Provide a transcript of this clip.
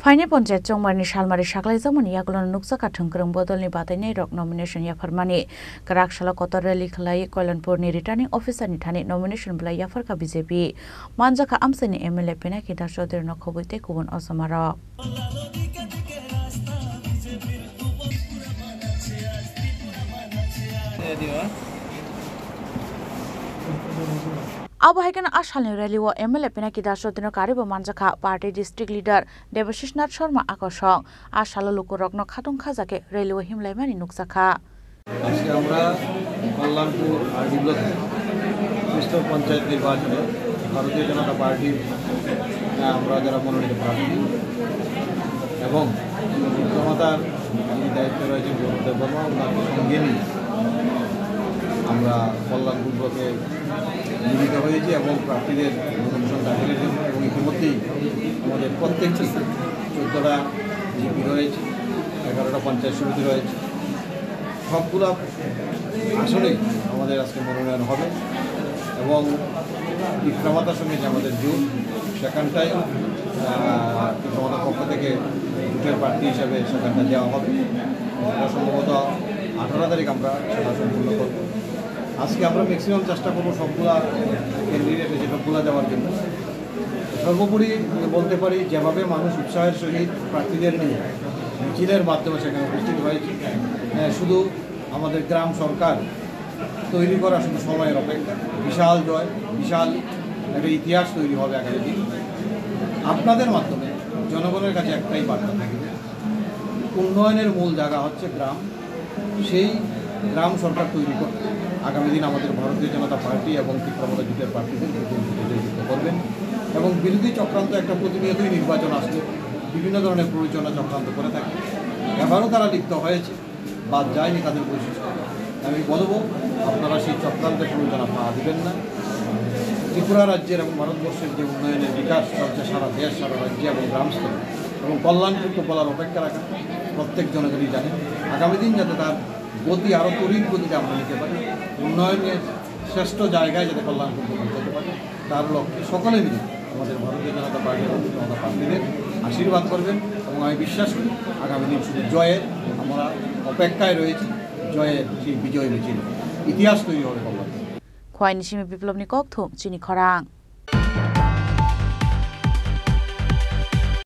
Khwaini Ponjat Chongmarni Shalmari Shaklaizamani Yakulon Nuksaka Thungkrung Bodolni Batani Rok nomination Yafarmani Karak Shala Kotor Rally Khlai Koilanpurni returning officer ni thani nomination Blai Yafarka BJP Manjaka Amsani MLA Pinaki Dashodir Nokhobite Kubun Osamara Abu Hakan Ashalni rally wa MLA Pinaki Dashodino Kariba Manjaka Party District Leader Devashish Nath Sharma Akoshong Ashalo Lukurokno Khatung Khazake rally wa Himlaimani Nuksaka আজকে আমরা Kalyanpur RD ব্লকে কৃষ্ণ পঞ্চায়েত নির্বাচনে ভারতীয় জনতা পার্টির আমরা যারা মনোনীত প্রার্থী এবং জনতার যিনি দায়িত্বে রয়েছেন গৌরদেব বর্মা ওনাকে সঙ্গে নিয়ে আমরা কল্যাণপুর ব্লকে মিলিত হয়েছি এবং প্রার্থীদের নমিনেশন দাখিলের জন্য এবং ইতিমধ্যেই আমাদের প্রত্যেকটি 14টা জিপি রয়েছে 11টা পঞ্চায়েত সমিতি রয়েছে সবগুলো আসলেই আমাদের আজকে মনোনয়ন হবে এবং বিক্রমাতার সঙ্গে যে আমাদের জোট সেখানটায় বিক্রমাতার পক্ষ থেকে জোটের প্রার্থী হিসাবে সেখানটা দেওয়া হবে সম্ভবত 18 তারিখ আমরা সেটা সম্পূর্ণ করব আজকে আমরা ম্যাক্সিমাম চেষ্টা করবো সবগুলা ক্যান্ডিডেট এসে সবগুলা দেওয়ার জন্য সর্বোপরি বলতে পারি যেভাবে মানুষ উৎসাহের সহিত প্রার্থীদের নিয়ে মিছিলের মাধ্যমে সেখানে উপস্থিত হয়েছে শুধু আমাদের গ্রাম সরকার তৈরি করা শুধু সময়ের অপেক্ষা বিশাল জয় বিশাল একটা ইতিহাস তৈরি হবে আগামী দিন আপনাদের মাধ্যমে জনগণের কাছে একটাই বার্তা থাকবে উন্নয়নের মূল জায়গা হচ্ছে গ্রাম সেই গ্রাম সরকার তৈরি করতে আগামী দিন আমাদের ভারতীয় জনতা পার্টি এবং বিক্রমাতা জোটের প্রার্থীদের বিজয়যুক্ত করবেন এবং বিরোধী চক্রান্ত একটা প্রতিনিয়তই নির্বাচন আসলে বিভিন্ন ধরনের প্ররোচনা চক্রান্ত করে থাকে এবারও তারা লিপ্ত হয়েছে বাদ যায়নি তাদের বৈশিষ্ট্য আমি বলবো আপনারা সেই চক্রান্তের প্ররোচনা পাওয়া দেবেন না ত্রিপুরা রাজ্যের এবং ভারতবর্ষের যে উন্নয়নের বিকাশ চলছে সারা দেশ সারা রাজ্যে এবং গ্রামস্তরে এবং কল্যাণপুরকে বলার অপেক্ষা রাখা প্রত্যেক জনগণই জানেন আগামী দিন যাতে তার গতি আরও তড়িৎ গতিতে আমরা নিতে পারি উন্নয়নের শ্রেষ্ঠ জায়গায় যাতে কল্যাণপুর পৌঁছাতে পারি তার লক্ষ্যে সকলে মিলে আমাদের ভারতীয় জনতা পার্টি এবং জনতা প্রার্থীদের আশীর্বাদ করবেন এবং আমি বিশ্বাস করি আগামী দিন শুধু জয়ের আমরা অপেক্ষায় রয়েছি জয়ের সেই বিজয় মিছিল ইতিহাস তৈরি হবে Kalyanpur Khwaini Shimi Biplobni Kokthum Chini Khorang